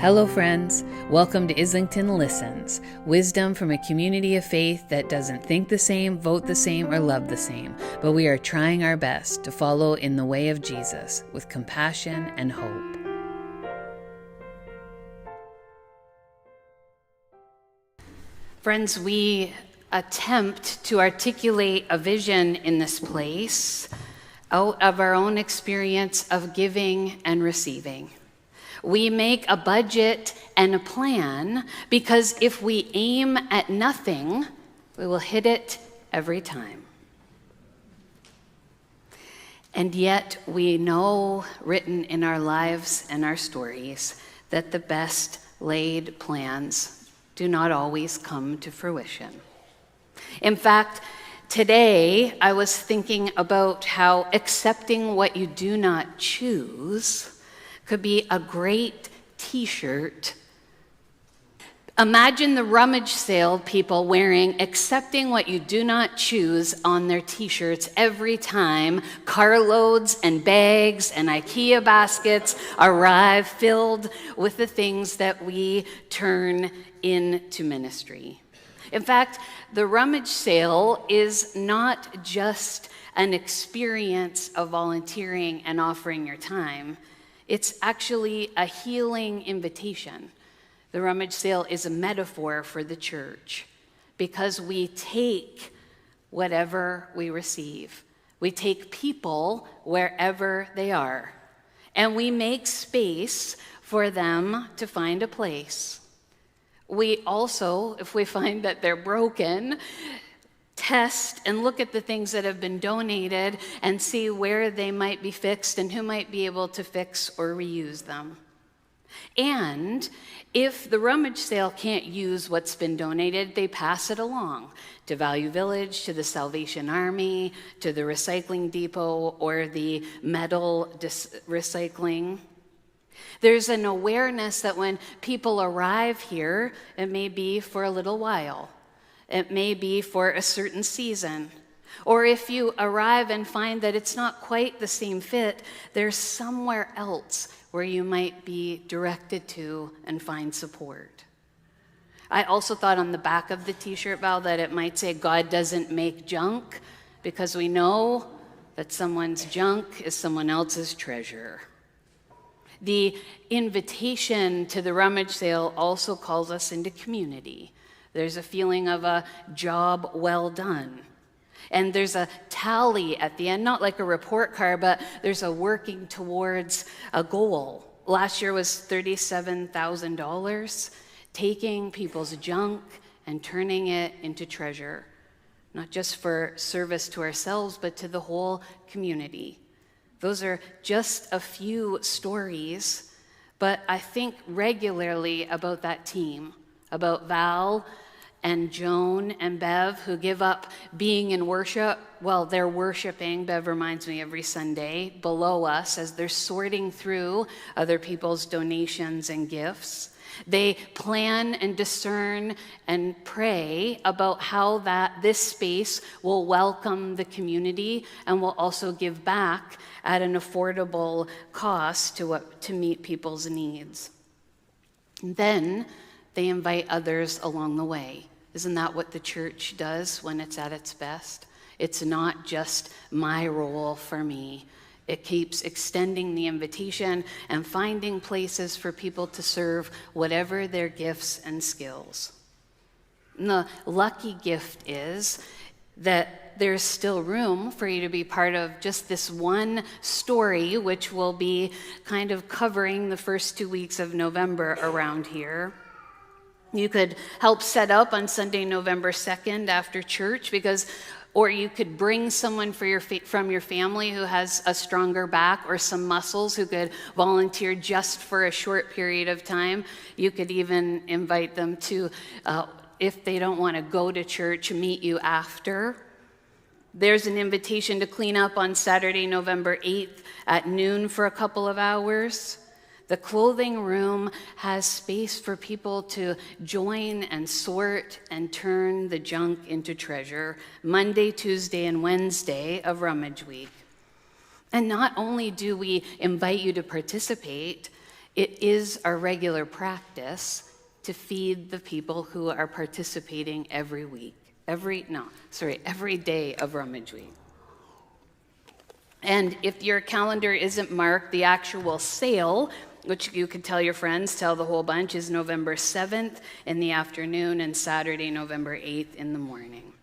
Hello friends, welcome to Islington Listens, wisdom from a community of faith that doesn't think the same, vote the same, or love the same, but we are trying our best to follow in the way of Jesus with compassion and hope. Friends, we attempt to articulate a vision in this place out of our own experience of giving and receiving. We make a budget and a plan because if we aim at nothing, we will hit it every time. And yet we know, written in our lives and our stories, that the best laid plans do not always come to fruition. In fact, today I was thinking about how accepting what you do not choose could be a great t-shirt. Imagine the rummage sale people wearing "accepting what you do not choose" on their t-shirts every time carloads and bags and IKEA baskets arrive filled with the things that we turn into ministry. In fact, the rummage sale is not just an experience of volunteering and offering your time. It's actually a healing invitation. The rummage sale is a metaphor for the church because we take whatever we receive. We take people wherever they are, and we make space for them to find a place. We also, if we find that they're broken, test and look at the things that have been donated and see where they might be fixed and who might be able to fix or reuse them. And if the rummage sale can't use what's been donated, they pass it along to Value Village, to the Salvation Army, to the recycling depot, or the metal recycling. There's an awareness that when people arrive here, it may be for a little while. It may be for a certain season. Or if you arrive and find that it's not quite the same fit, there's somewhere else where you might be directed to and find support. I also thought on the back of the t-shirt, Val, that it might say, "God doesn't make junk," because we know that someone's junk is someone else's treasure. The invitation to the rummage sale also calls us into community. There's a feeling of a job well done. And there's a tally at the end, not like a report card, but there's a working towards a goal. Last year was $37,000, taking people's junk and turning it into treasure, not just for service to ourselves, but to the whole community. Those are just a few stories, but I think regularly about that team, about Val and Joan and Bev, who give up being in worship. Well, they're worshiping, Bev reminds me, every Sunday below us as they're sorting through other people's donations and gifts. They plan and discern and pray about how this space will welcome the community and will also give back at an affordable cost to meet people's needs. And then they invite others along the way. Isn't that what the church does when it's at its best? It's not just my role for me. It keeps extending the invitation and finding places for people to serve whatever their gifts and skills. And the lucky gift is that there's still room for you to be part of just this one story, which will be kind of covering the first 2 weeks of November around here. You could help set up on Sunday, November 2nd after church, or you could bring someone from your family who has a stronger back or some muscles who could volunteer just for a short period of time. You could even invite them to, if they don't want to go to church, meet you after. There's an invitation to clean up on Saturday, November 8th at noon for a couple of hours. The clothing room has space for people to join and sort and turn the junk into treasure Monday, Tuesday, and Wednesday of Rummage Week. And not only do we invite you to participate, It is our regular practice to feed the people who are participating every day of Rummage Week. And if your calendar isn't marked, the actual sale, which you could tell your friends, tell the whole bunch, is November 7th in the afternoon and Saturday, November 8th in the morning.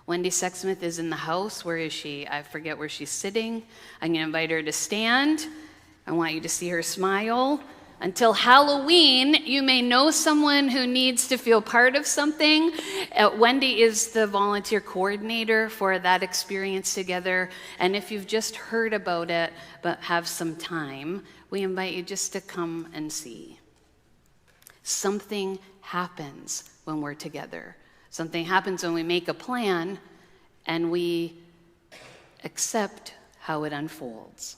Wendy Sexsmith is in the house. Where is she? I forget where she's sitting. I'm going to invite her to stand. I want you to see her smile. Until Halloween, you may know someone who needs to feel part of something. Wendy is the volunteer coordinator for that experience together. And if you've just heard about it but have some time, we invite you just to come and see. Something happens when we're together. Something happens when we make a plan and we accept how it unfolds.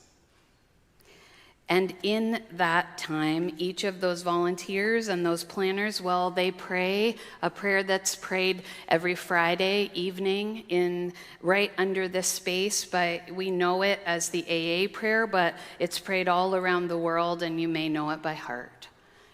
And in that time, each of those volunteers and those planners, well, they pray a prayer that's prayed every Friday evening right under this space. We know it as the AA prayer, but it's prayed all around the world, and you may know it by heart.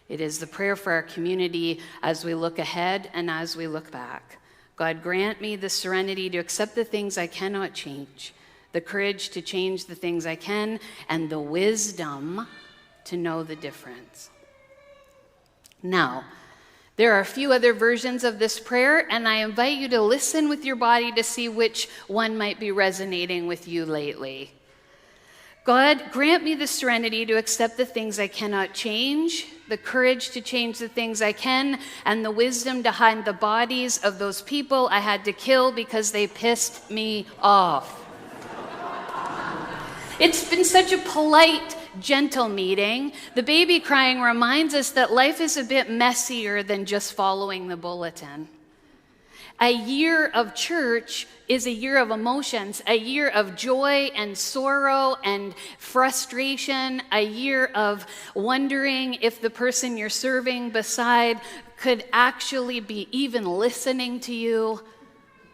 It is the prayer for our community as we look ahead and as we look back. God, grant me the serenity to accept the things I cannot change, the courage to change the things I can, and the wisdom to know the difference. Now, there are a few other versions of this prayer, and I invite you to listen with your body to see which one might be resonating with you lately. God, grant me the serenity to accept the things I cannot change, the courage to change the things I can, and the wisdom to hide the bodies of those people I had to kill because they pissed me off. It's been such a polite, gentle meeting. The baby crying reminds us that life is a bit messier than just following the bulletin. A year of church is a year of emotions, a year of joy and sorrow and frustration, a year of wondering if the person you're serving beside could actually be even listening to you.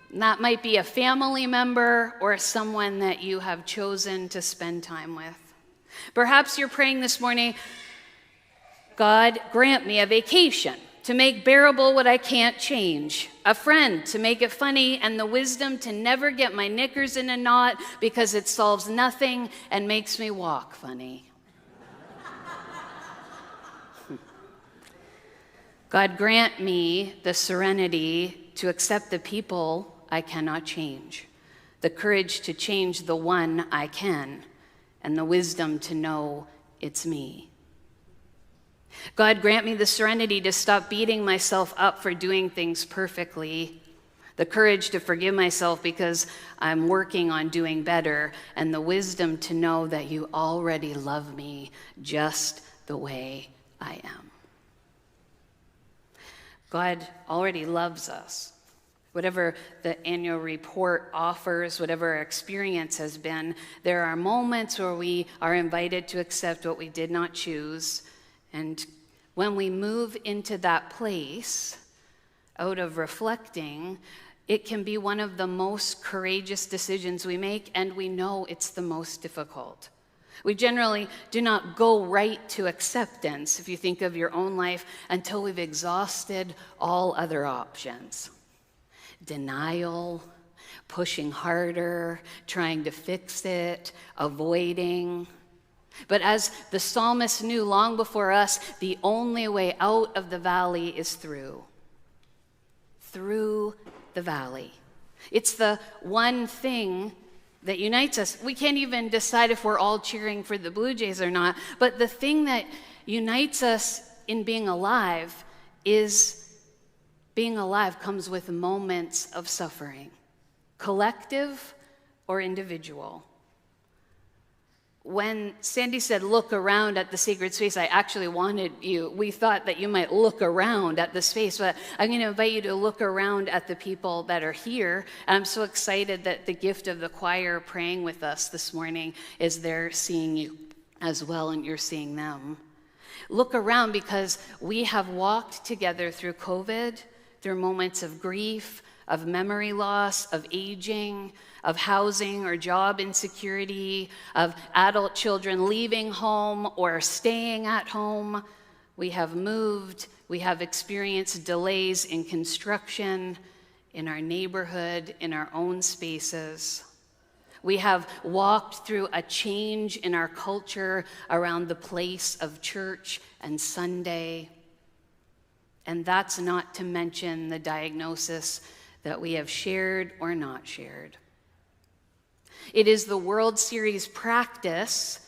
And that might be a family member or someone that you have chosen to spend time with. Perhaps you're praying this morning, God, grant me a vacation to make bearable what I can't change, a friend to make it funny, and the wisdom to never get my knickers in a knot because it solves nothing and makes me walk funny. God, grant me the serenity to accept the people I cannot change, the courage to change the one I can, and the wisdom to know it's me. God, grant me the serenity to stop beating myself up for doing things perfectly, the courage to forgive myself because I'm working on doing better, and the wisdom to know that you already love me just the way I am. God already loves us. Whatever the annual report offers, whatever our experience has been, there are moments where we are invited to accept what we did not choose. And when we move into that place, out of reflecting, it can be one of the most courageous decisions we make, and we know it's the most difficult. We generally do not go right to acceptance, if you think of your own life, until we've exhausted all other options. Denial, pushing harder, trying to fix it, avoiding. But as the psalmist knew long before us, the only way out of the valley is through the valley. It's the one thing that unites us. We can't even decide if we're all cheering for the Blue Jays or not, but the thing that unites us in being alive is being alive comes with moments of suffering, collective or individual. When Sandy said, look around at the sacred space, I actually we thought that you might look around at the space, but I'm going to invite you to look around at the people that are here. And I'm so excited that the gift of the choir praying with us this morning is they're seeing you as well, and you're seeing them. Look around, because we have walked together through COVID, through moments of grief, of memory loss, of aging, of housing or job insecurity, of adult children leaving home or staying at home. We have moved, we have experienced delays in construction, in our neighborhood, in our own spaces. We have walked through a change in our culture around the place of church and Sunday. And that's not to mention the diagnosis that we have shared or not shared. It is the World Series practice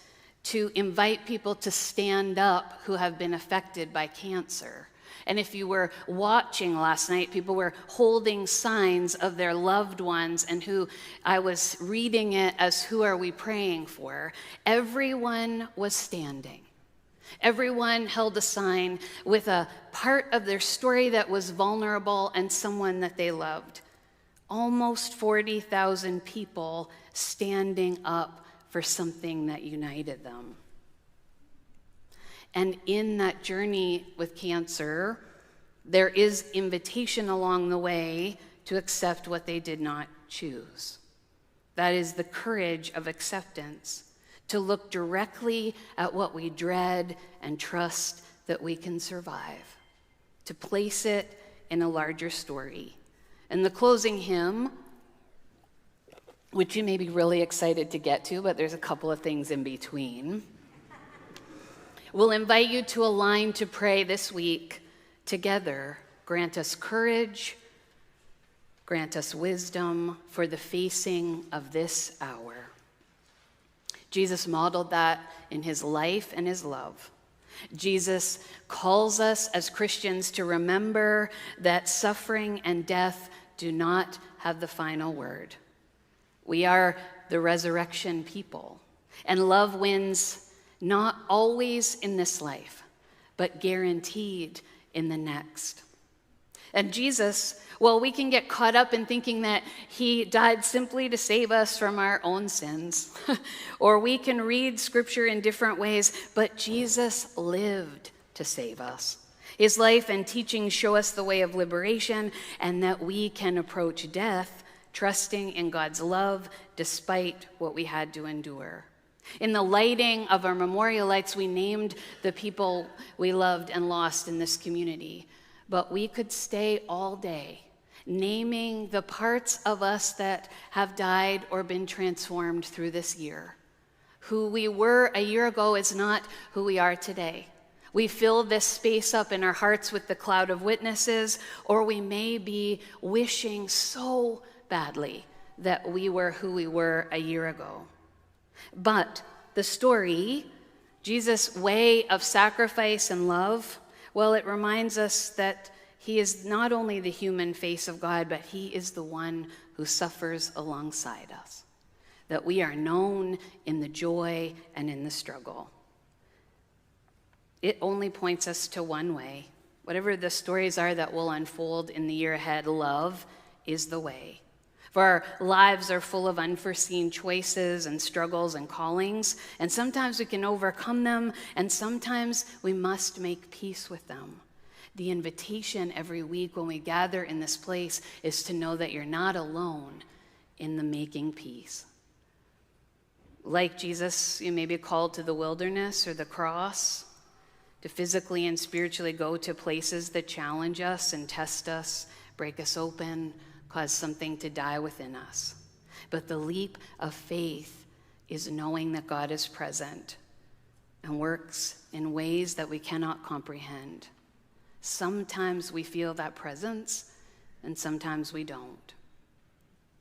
to invite people to stand up who have been affected by cancer. And if you were watching last night, people were holding signs of their loved ones and who I was reading it as who are we praying for. Everyone was standing. Everyone held a sign with a part of their story that was vulnerable and someone that they loved. Almost 40,000 people standing up for something that united them. And in that journey with cancer, there is invitation along the way to accept what they did not choose. That is the courage of acceptance, to look directly at what we dread and trust that we can survive, to place it in a larger story. And the closing hymn, which you may be really excited to get to, but there's a couple of things in between, we'll invite you to align to pray this week together. Grant us courage, grant us wisdom for the facing of this hour. Jesus modeled that in his life and his love. Jesus calls us as Christians to remember that suffering and death do not have the final word. We are the resurrection people, and love wins not always in this life, but guaranteed in the next. And Jesus, well, we can get caught up in thinking that he died simply to save us from our own sins. Or we can read scripture in different ways, but Jesus lived to save us. His life and teachings show us the way of liberation and that we can approach death trusting in God's love despite what we had to endure. In the lighting of our memorial lights, we named the people we loved and lost in this community. But we could stay all day naming the parts of us that have died or been transformed through this year. Who we were a year ago is not who we are today. We fill this space up in our hearts with the cloud of witnesses, or we may be wishing so badly that we were who we were a year ago. But the story, Jesus' way of sacrifice and love, well, it reminds us that he is not only the human face of God, but he is the one who suffers alongside us, that we are known in the joy and in the struggle. It only points us to one way. Whatever the stories are that will unfold in the year ahead, love is the way. For our lives are full of unforeseen choices and struggles and callings, and sometimes we can overcome them, and sometimes we must make peace with them. The invitation every week when we gather in this place is to know that you're not alone in the making peace. Like Jesus, you may be called to the wilderness or the cross, to physically and spiritually go to places that challenge us and test us, break us open, cause something to die within us. But the leap of faith is knowing that God is present and works in ways that we cannot comprehend. Sometimes we feel that presence, and sometimes we don't.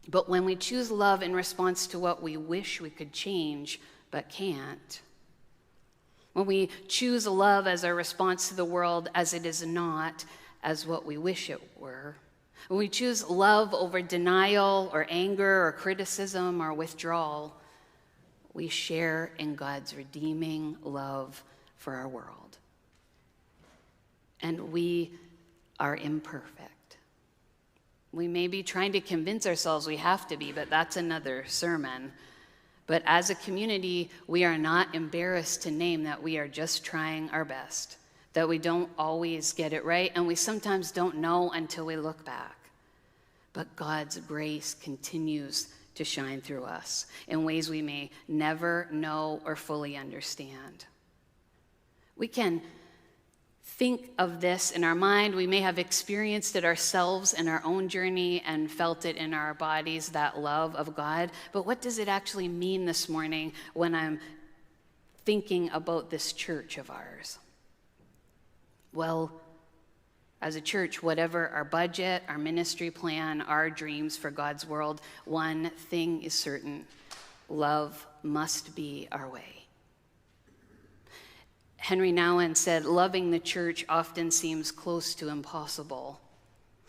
But when we choose love in response to what we wish we could change but can't, when we choose love as our response to the world as it is not as what we wish it were, when we choose love over denial or anger or criticism or withdrawal, we share in God's redeeming love for our world. And we are imperfect. We may be trying to convince ourselves we have to be, but that's another sermon. But as a community, we are not embarrassed to name that we are just trying our best, that we don't always get it right, and we sometimes don't know until we look back. But God's grace continues to shine through us in ways we may never know or fully understand. We can think of this in our mind. We may have experienced it ourselves in our own journey and felt it in our bodies, that love of God. But what does it actually mean this morning when I'm thinking about this church of ours? Well, as a church, whatever our budget, our ministry plan, our dreams for God's world, one thing is certain: love must be our way. Henry Nouwen said, loving the church often seems close to impossible.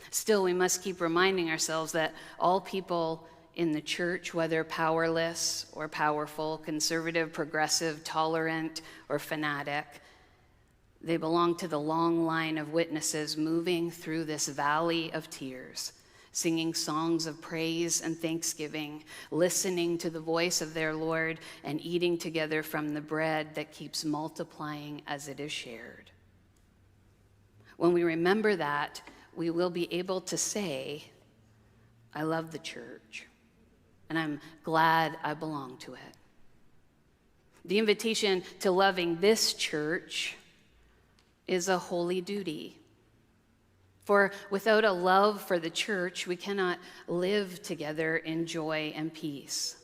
Still, we must keep reminding ourselves that all people in the church, whether powerless or powerful, conservative, progressive, tolerant, or fanatic, they belong to the long line of witnesses moving through this valley of tears, singing songs of praise and thanksgiving, listening to the voice of their Lord, and eating together from the bread that keeps multiplying as it is shared. When we remember that, we will be able to say, I love the church, and I'm glad I belong to it. The invitation to loving this church is a holy duty. For without a love for the church, we cannot live together in joy and peace.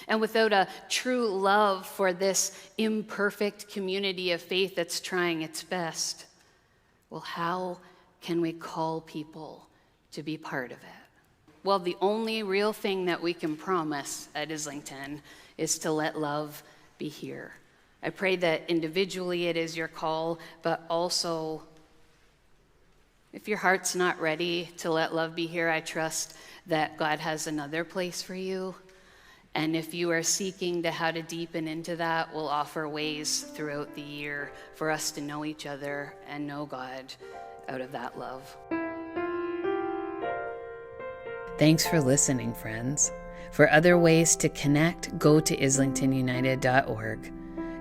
And without a true love for this imperfect community of faith that's trying its best, well, how can we call people to be part of it? Well, the only real thing that we can promise at Islington is to let love be here. I pray that individually it is your call, but also if your heart's not ready to let love be here, I trust that God has another place for you. And if you are seeking to how to deepen into that, we'll offer ways throughout the year for us to know each other and know God out of that love. Thanks for listening, friends. For other ways to connect, go to islingtonunited.org.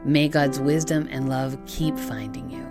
May God's wisdom and love keep finding you.